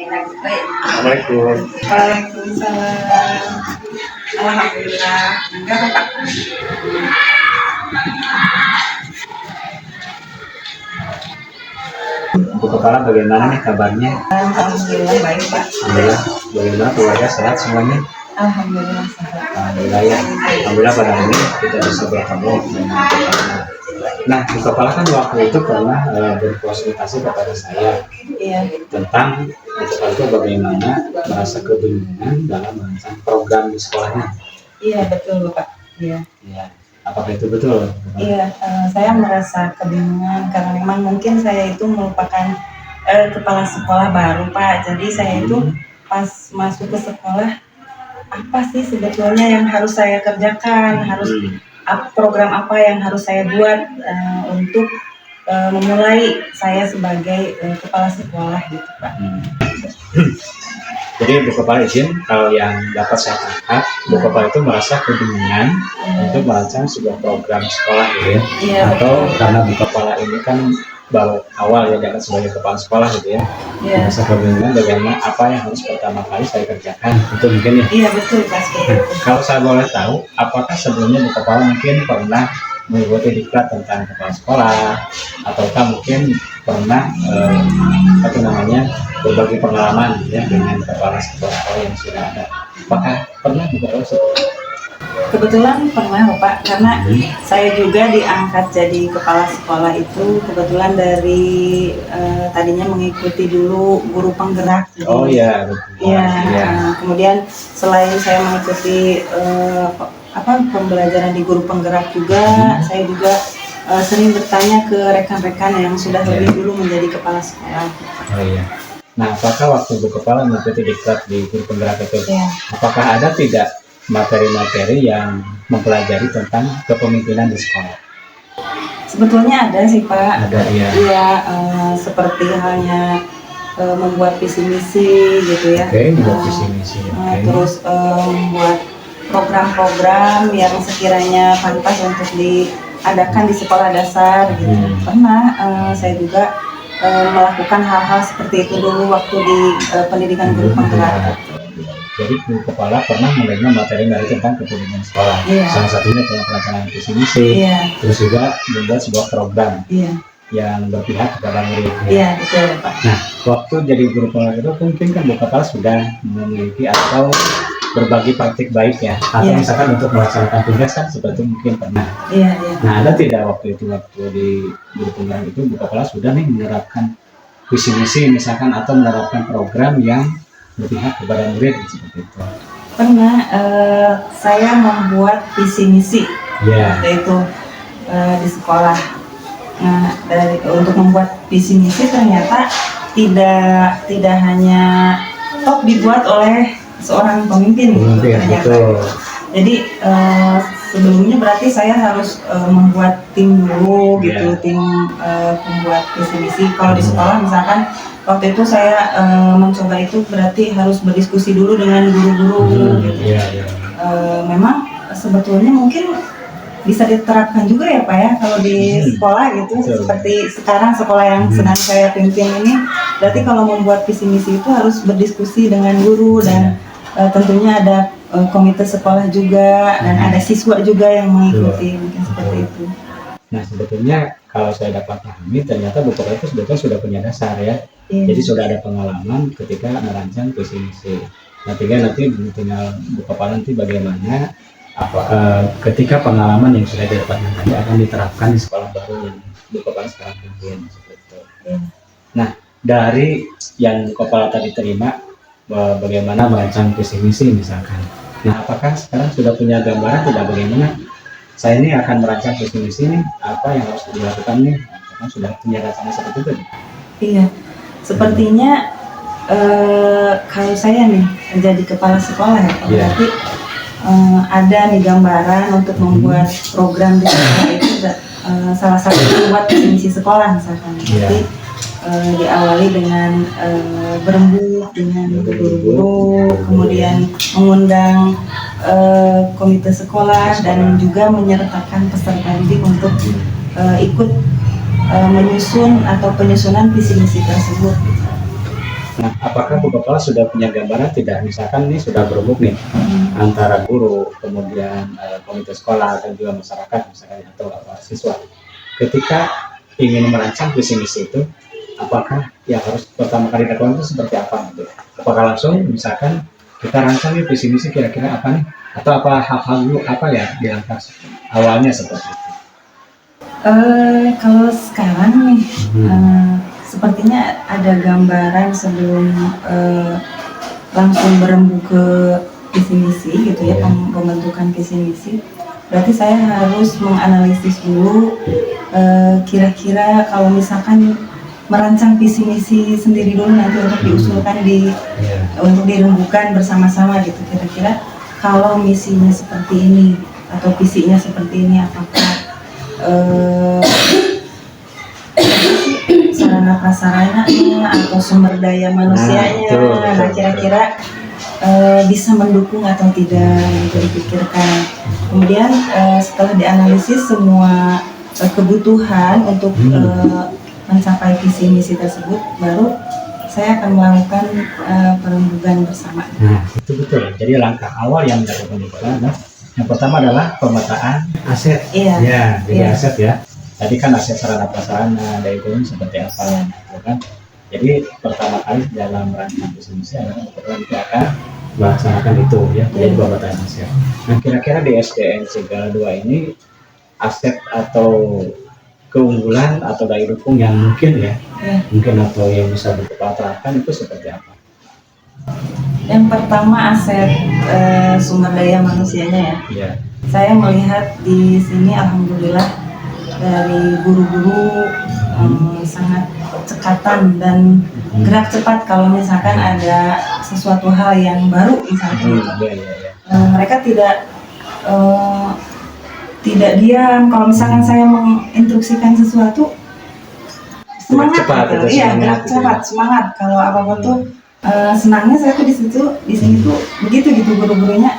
Assalamualaikum. Waalaikumsalam. Alhamdulillah. Enggak apa Pak? Bu Kepala, bagaimana nih kabarnya? Alhamdulillah baik Pak. Alhamdulillah. Bagaimana keluarga, sehat semuanya? Alhamdulillah sehat. Alhamdulillah ya. Alhamdulillah pada hari ini kita bisa bertemu dengan Bu Kepala. Nah, Bu Kepala kan waktu itu pernah berkonsultasi kepada saya Iya. tentang Bu Kepala itu bagaimana merasa kebingungan dalam merancang program di sekolahnya. Iya betul Pak. Iya. Ya. Apakah itu betul? Iya. Saya merasa kebingungan karena memang mungkin saya itu merupakan kepala sekolah baru Pak. Jadi saya itu pas masuk ke sekolah apa sih sebetulnya yang harus saya kerjakan, harus program apa yang harus saya buat untuk memulai saya sebagai kepala sekolah gitu Pak. Jadi Bu Kepala izin, kalau yang dapat saya tangkap, Bu Kepala itu merasa kebingungan untuk merancang sebuah program sekolah gitu ya. Iya, Atau betul. karena Bu Kepala ini kan baru awal ya jalan sebagai kepala sekolah gitu ya. Iya. Merasa kebingungan bagaimana apa yang harus pertama kali saya kerjakan. Itu mungkin ya. Iya betul Pak seperti itu. Kalau saya boleh tahu, apakah sebelumnya Bu Kepala mungkin pernah mengikuti diklat tentang kepala sekolah, ataukah mungkin pernah berbagi pengalaman ya dengan kepala sekolah yang sudah ada? Apakah pernah Bu Kepala seperti itu? Kebetulan pernah Pak, karena saya juga diangkat jadi kepala sekolah itu kebetulan dari tadinya mengikuti dulu guru penggerak. Oh iya, betul. Iya. Ya. Kemudian selain saya mengikuti pembelajaran di guru penggerak juga, saya juga sering bertanya ke rekan-rekan yang sudah lebih dulu menjadi kepala sekolah. Oh iya. Nah, apakah waktu Bu Kepala mengikuti diklat di guru penggerak itu, apakah ada tidak materi-materi yang mempelajari tentang kepemimpinan di sekolah? Sebetulnya ada sih Pak. Ada ya. Iya, seperti halnya membuat visi misi gitu ya. Oke, membuat visi misi. Terus membuat program-program yang sekiranya pantas untuk diadakan di sekolah dasar gitu. Pernah saya juga melakukan hal-hal seperti itu dulu waktu di pendidikan guru penggerak. Jadi Bu Kepala pernah menerima materi tentang kepemimpinan sekolah. Salah satunya tentang perencanaan visi misi. Terus juga membuat sebuah program yang berpihak kepada murid. Iya betul Pak. Nah, waktu jadi guru penggerak itu mungkin kan Bu Kepala sudah memiliki atau berbagi praktik baik ya, atau misalkan untuk melaksanakan tugas kan seperti mungkin pernah. Iya. Nah, ada tidak waktu di guru penggerak itu Bu Kepala sudah nih menerapkan visi misi misalkan atau menerapkan program yang berpihak kepada murid seperti itu? Pernah saya membuat visi misi waktu itu di sekolah. Nah, untuk membuat visi misi ternyata tidak hanya dibuat oleh seorang pemimpin ternyata. Betul. Jadi sebelumnya berarti saya harus membuat tim dulu gitu, tim pembuat visi misi. Kalau di sekolah misalkan waktu itu saya mencoba itu berarti harus berdiskusi dulu dengan guru-guru gitu. Memang sebetulnya mungkin bisa diterapkan juga ya Pak ya kalau di sekolah gitu. Seperti sekarang sekolah yang sedang saya pimpin ini, berarti kalau membuat visi misi itu harus berdiskusi dengan guru dan tentunya ada komite sekolah juga dan ada siswa juga yang mengikuti, mungkin seperti itu. Nah, sebetulnya kalau saya dapat pahami ternyata Bu Kepala itu sebetulnya sudah punya dasar ya. Jadi sudah ada pengalaman ketika merancang visi misi. Nah, tinggal Bu Kepala nanti bagaimana ketika pengalaman yang sudah didapatkan tadi akan diterapkan di sekolah baru yang Bu Kepala sekarang pimpin seperti itu. Nah, dari yang Bu Kepala tadi terima bagaimana merancang visi misi misalkan. Nah, apakah sekarang sudah punya gambaran tidak bagaimana saya ini akan merancang visi misi ini, apa yang harus dilakukan nih? Apakah sudah punya rencana seperti itu? Iya, sepertinya kalau saya nih menjadi kepala sekolah ya, berarti ada nih gambaran untuk membuat program di sekolah itu salah satu membuat visi misi sekolah misalkan. Jadi diawali dengan berembuk dengan guru-guru, kemudian mengundang komite sekolah dan juga menyertakan peserta didik untuk ikut menyusun atau penyusunan visi misi tersebut. Nah, apakah Bu Kepala sudah punya gambaran tidak? Misalkan ini sudah berembuk nih antara guru, kemudian komite sekolah dan juga masyarakat misalkan atau siswa. Ketika ingin merancang visi misi itu, apakah yang harus pertama kali dilakukan itu seperti apa gitu? Apakah langsung misalkan kita rancang nih visi misi kira-kira apa nih? Atau apa hal-hal dulu apa ya di langkah awalnya seperti itu? Kalau sekarang nih, sepertinya ada gambaran sebelum langsung berembuk ke visi misi gitu ya, pembentukan visi misi. Berarti saya harus menganalisis dulu kira-kira kalau misalkan merancang visi misi sendiri dulu nanti untuk diusulkan untuk dirembukan bersama-sama gitu. Kira-kira kalau misinya seperti ini atau visinya seperti ini, apakah sarana prasarananya atau sumber daya manusianya, nah kira-kira bisa mendukung atau tidak itu dipikirkan. Kemudian setelah dianalisis semua kebutuhan untuk mencapai visi misi tersebut, baru saya akan melakukan perembugan bersama. Nah, itu betul. Jadi langkah awal yang dilakukan adalah yang pertama adalah pemetaan aset. Ya, jadi aset ya. Tadi kan aset sarana prasarana, daya guna seperti apa, gitu kan. Jadi pertama kali dalam rangka visi misi adalah kita akan melaksanakan itu ya, jadi pemetaan aset. Nah, kira-kira di SDN Sigala 2 ini aset atau keunggulan atau daya dukung yang mungkin mungkin atau yang bisa terapkan itu seperti apa? Yang pertama aset sumber daya manusianya ya. Saya melihat di sini alhamdulillah dari guru-guru sangat cekatan dan gerak cepat kalau misalkan ada sesuatu hal yang baru misalnya. Mereka tidak diam. Kalau misalkan saya menginstruksikan sesuatu, semangat gitu. Iya, gerak cepat, semangat. Kalau apa-apa tuh senangnya saya tuh di sini tuh begitu gitu guru-gurunya.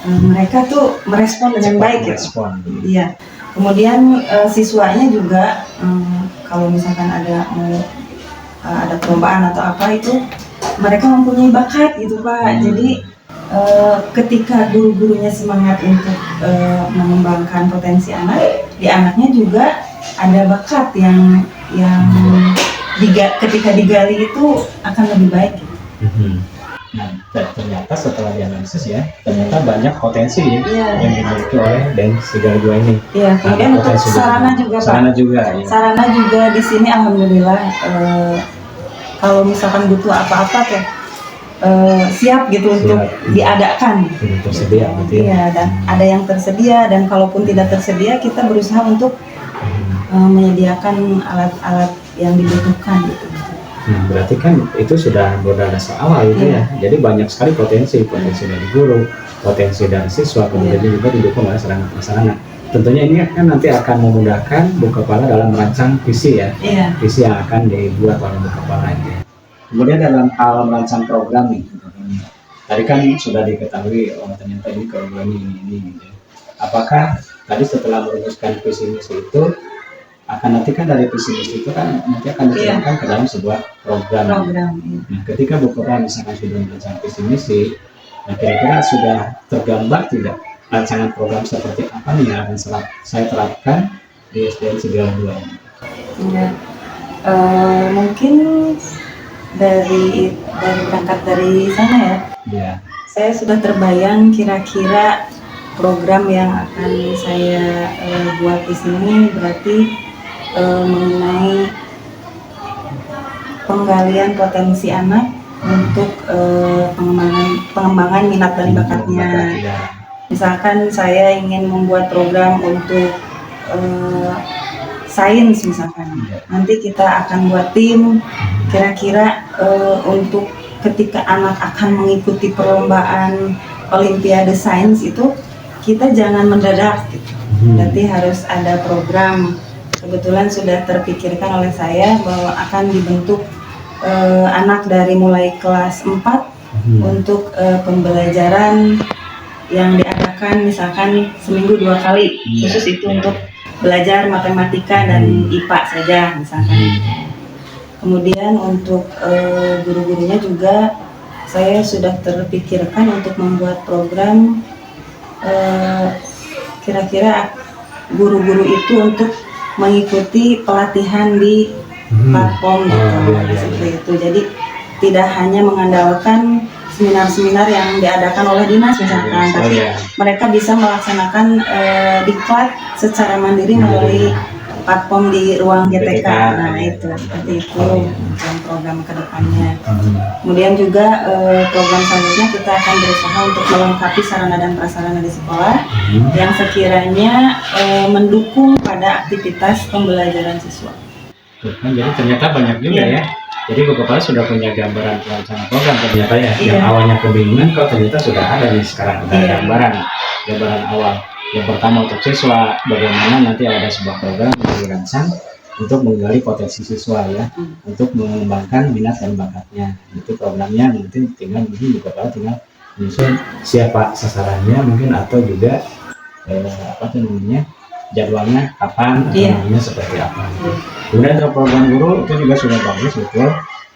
Mereka tuh merespon dengan baik gitu. Iya. Kemudian siswanya juga kalau misalkan ada perlombaan atau apa itu mereka mempunyai bakat gitu Pak. Jadi ketika guru-gurunya semangat untuk mengembangkan potensi anak, di anaknya juga ada bakat yang ketika digali itu akan lebih baik. Nah, ternyata setelah dianalisis ya, ternyata banyak potensi yang dimiliki oleh dan Sigala 2 ini. Iya, kemudian untuk sarana juga Pak. Sarana juga di sini alhamdulillah kalau misalkan butuh apa-apa tuh siap gitu untuk diadakan. Tersedia gitu ya. Dan ada yang tersedia dan kalaupun tidak tersedia kita berusaha untuk menyediakan alat-alat yang dibutuhkan gitu. Nah, berarti kan itu sudah berdasar awal gitu ya. Jadi banyak sekali potensi dari guru, potensi dari siswa, kemudian juga didukung oleh sarana prasarana. Tentunya ini kan nanti akan memudahkan Bu Kepala dalam merancang visi ya. Visi yang akan dibuat oleh Bu Kepala ini. Kemudian dalam hal merancang program nih, tadi kan sudah diketahui ternyata ini program ini gitu. Apakah tadi setelah merumuskan visi misi itu akan nanti kan dari visi misi itu kan nanti akan diterapkan ke dalam sebuah program. Nah, ketika Bu Kepala misalkan sudah merancang visi misi, nah kira-kira sudah tergambar tidak rancangan program seperti apa nih yang akan saya terapkan di SDN Sigala 2 ini? Mungkin dari berangkat dari sana ya. Saya sudah terbayang kira-kira program yang akan saya buat di sini berarti mengenai penggalian potensi anak untuk pengembangan minat dan bakatnya. Misalkan saya ingin membuat program untuk sains misalkan, nanti kita akan buat tim kira-kira untuk ketika anak akan mengikuti perlombaan Olimpiade Sains itu kita jangan mendadak gitu. Berarti harus ada program. Kebetulan sudah terpikirkan oleh saya bahwa akan dibentuk anak dari mulai kelas 4 untuk pembelajaran yang diadakan misalkan seminggu 2 kali khusus itu untuk belajar matematika dan IPA saja misalkan. Kemudian untuk guru-gurunya juga saya sudah terpikirkan untuk membuat program kira-kira guru-guru itu untuk mengikuti pelatihan di platform gitu, seperti itu. Jadi tidak hanya mengandalkan seminar-seminar yang diadakan oleh dinas misalkan, tapi mereka bisa melaksanakan diklat secara mandiri melalui platform di ruang GTK. Nah itu seperti itu program kedepannya. Kemudian juga program selanjutnya kita akan berusaha untuk melengkapi sarana dan prasarana di sekolah yang sekiranya mendukung pada aktivitas pembelajaran siswa. Jadi ternyata banyak juga ya. Jadi Bu Kepala sudah punya gambaran rencana program ternyata ya. Yang awalnya kebingungan kalau ternyata sudah ada nih sekarang ada gambaran awal. Yang pertama untuk siswa, bagaimana nanti ada sebuah program yang dirancang untuk menggali potensi siswa ya, untuk mengembangkan minat dan bakatnya. Itu programnya nanti tinggal Bu Kepala tinggal menyusun siapa sasarannya mungkin atau juga jadwalnya kapan namanya seperti apa. Kemudian untuk program guru itu juga sudah bagus betul.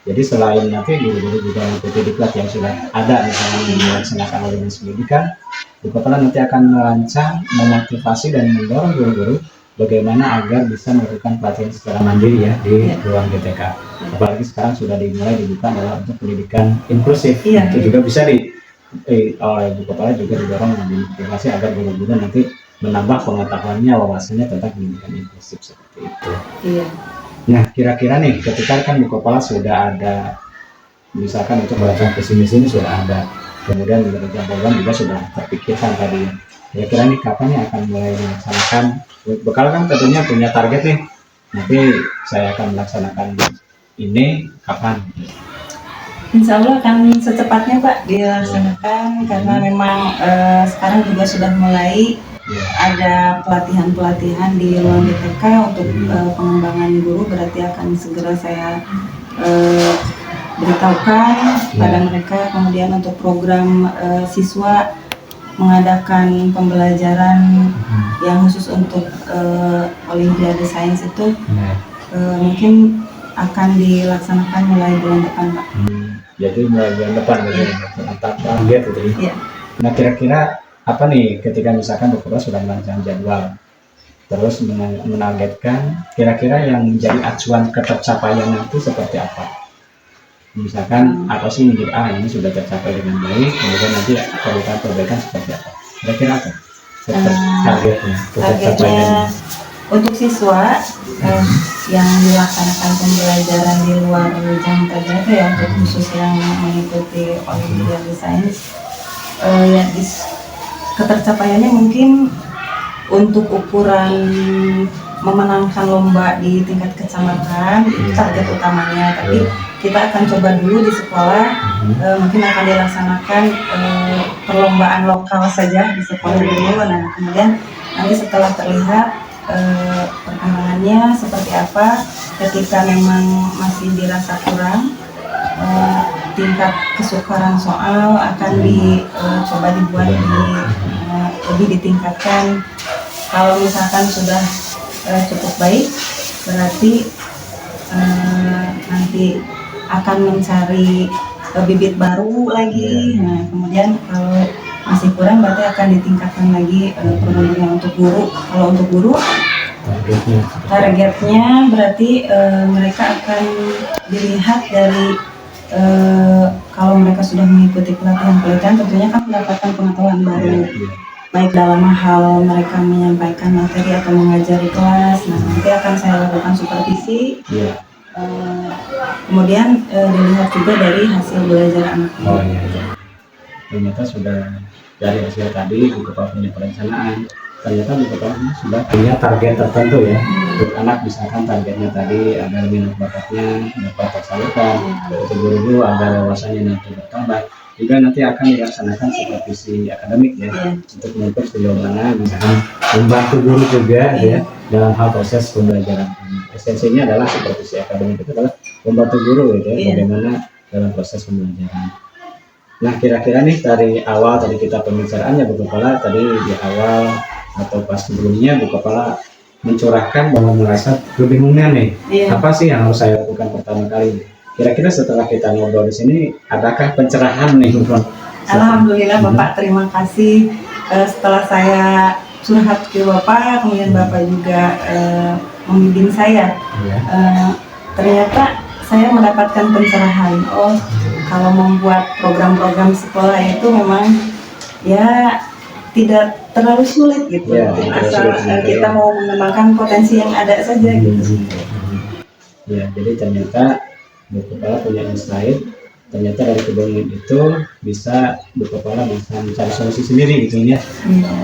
Jadi selain nanti guru-guru juga mengikuti diklat yang sudah ada misalnya dilaksanakan oleh Dinas Pendidikan, Bu Kepala nanti akan merancang, memotivasi dan mendorong guru-guru bagaimana agar bisa melakukan pelatihan secara mandiri ya di ruang GTK. Apalagi sekarang sudah dimulai dibuka adalah untuk pendidikan inklusif. Itu juga bisa oleh Bu Kepala juga didorong dan dimotivasi agar guru-guru nanti menambah pengetahuannya, wawasannya tentang pendidikan inklusif seperti itu. Nah, kira-kira nih, ketika kan Bu Kepala sudah ada, misalkan untuk merancang visi misi ini sudah ada, kemudian mengerjakan program juga sudah terpikirkan tadi. Kira-kira nih kapan nih akan mulai melaksanakan? Bu Kepala kan tentunya punya target nih. Nanti saya akan melaksanakan ini kapan? Insya Allah akan secepatnya Pak dilaksanakan karena memang sekarang juga sudah mulai ada pelatihan-pelatihan di ruang GTK untuk pengembangan guru, berarti akan segera saya beritahukan pada mereka. Kemudian untuk program siswa mengadakan pembelajaran yang khusus untuk Olimpiade Sains itu mungkin akan dilaksanakan mulai bulan depan Pak. Jadi mulai bulan depan target gitu ya. Nah kira-kira apa nih ketika misalkan Bu Kepala sudah merancang jadwal terus menargetkan kira-kira yang menjadi acuan ketercapaian itu seperti apa? Misalkan apa sih menjadi ini sudah tercapai dengan baik, kemudian nanti perbaikan seperti apa? Kira-kira apa? Targetnya untuk siswa yang dilaksanakan pembelajaran di luar jam kerja itu ya, untuk khusus yang mengikuti Olimpiade Sains ketercapaiannya mungkin untuk ukuran memenangkan lomba di tingkat kecamatan itu target utamanya, tapi kita akan coba dulu di sekolah, mungkin akan dilaksanakan perlombaan lokal saja di sekolah dulu. Nah kemudian nanti setelah terlihat perkembangannya seperti apa, ketika memang masih dirasa kurang, tingkat kesukaran soal akan dicoba dibuat lebih ditingkatkan. Kalau misalkan sudah cukup baik, berarti nanti akan mencari bibit baru lagi. Nah kemudian kalau masih kurang, berarti akan ditingkatkan lagi perlindungan untuk guru. Kalau untuk guru targetnya berarti mereka akan dilihat dari kalau mereka sudah mengikuti pelatihan-pelatihan, tentunya kan mendapatkan pengetahuan baru, baik dalam hal mereka menyampaikan materi atau mengajari kelas. Nah nanti akan saya lakukan supervisi, kemudian dilihat juga dari hasil belajar anaknya. Ternyata sudah dari hasil tadi Bu Kepala punya perencanaan, ternyata Bu Kepala sudah punya target tertentu ya. Untuk anak misalkan targetnya tadi agar minat bakatnya dapat tersalurkan, untuk guru-guru agar wawasannya nanti bertambah. Juga nanti akan dilaksanakan supervisi akademik ya, untuk mengukur sejauh mana misalkan membantu guru juga ya dalam hal proses pembelajaran. Esensinya adalah supervisi akademik itu adalah membantu guru gitu ya, bagaimana dalam proses pembelajaran. Nah kira-kira nih dari awal tadi kita pembicaraannya Bu Kepala tadi di awal atau pas sebelumnya Bu Kepala mencurahkan bahwa merasa kebingungan nih, apa sih yang harus saya lakukan pertama kali. Kira-kira setelah kita ngobrol di sini, adakah pencerahan nih? Alhamdulillah Bapak, terima kasih. Setelah saya curhat ke Bapak, kemudian Bapak juga membimbing saya. Ya. Ternyata saya mendapatkan pencerahan. Oh, kalau membuat program-program sekolah itu memang ya tidak terlalu sulit gitu. Ya, tidak Asal sulit, kita ya. mau mengembangkan potensi yang ada saja gitu. Ya, jadi ternyata Bu Kepala punya insight. Ternyata dari kebingungan itu bisa Bu Kepala bisa mencari solusi sendiri gitu ya.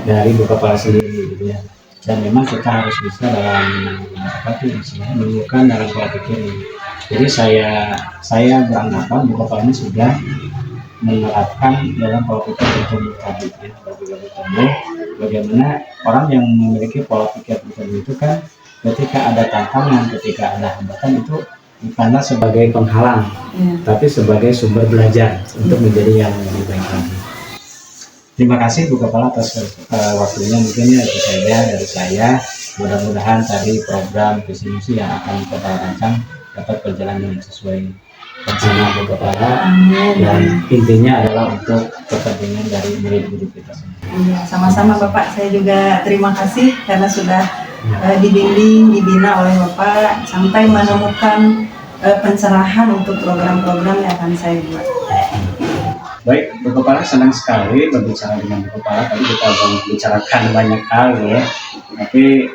Dari Bu Kepala sendiri gitu ya. Dan memang kita harus bisa dalam menemukan dalam pola pikir ini. Jadi saya beranggapan Bu Kepala ini sudah menerapkan dalam pola pikir bertumbuh tadi ya, bertumbuh. Bagaimana orang yang memiliki pola pikir bertumbuh itu kan ketika ada tantangan, ketika ada hambatan itu bukanlah sebagai penghalang, tapi sebagai sumber belajar untuk menjadi yang lebih baik lagi. Terima kasih Bu Kepala atas waktunya, mungkin ya itu saja dari saya. Mudah-mudahan tadi program visi misi yang akan kita rancang dapat berjalan dengan sesuai rencana Bu Kepala. Dan intinya adalah untuk kepentingan dari murid-murid kita semua. Iya, sama-sama Bapak. Saya juga terima kasih karena sudah dibimbing, dibina oleh Bapak sampai menemukan pencerahan untuk program-program yang akan saya buat. Baik, Bu Kepala, senang sekali berbicara dengan Bu Kepala. Tadi kita membicarakan banyak hal ya, tapi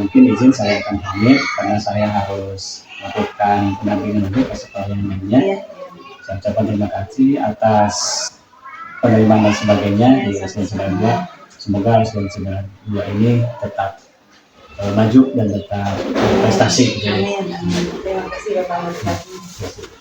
mungkin izin saya akan pamit karena saya harus melakukan pendampingan untuk ke sekolah yang lainnya. Saya ucapkan terima kasih atas penerimaan dan sebagainya di SDN 92. Semoga SDN 92 ini tetap maju dan tetap prestasi. Amin. Terima kasih Bapak.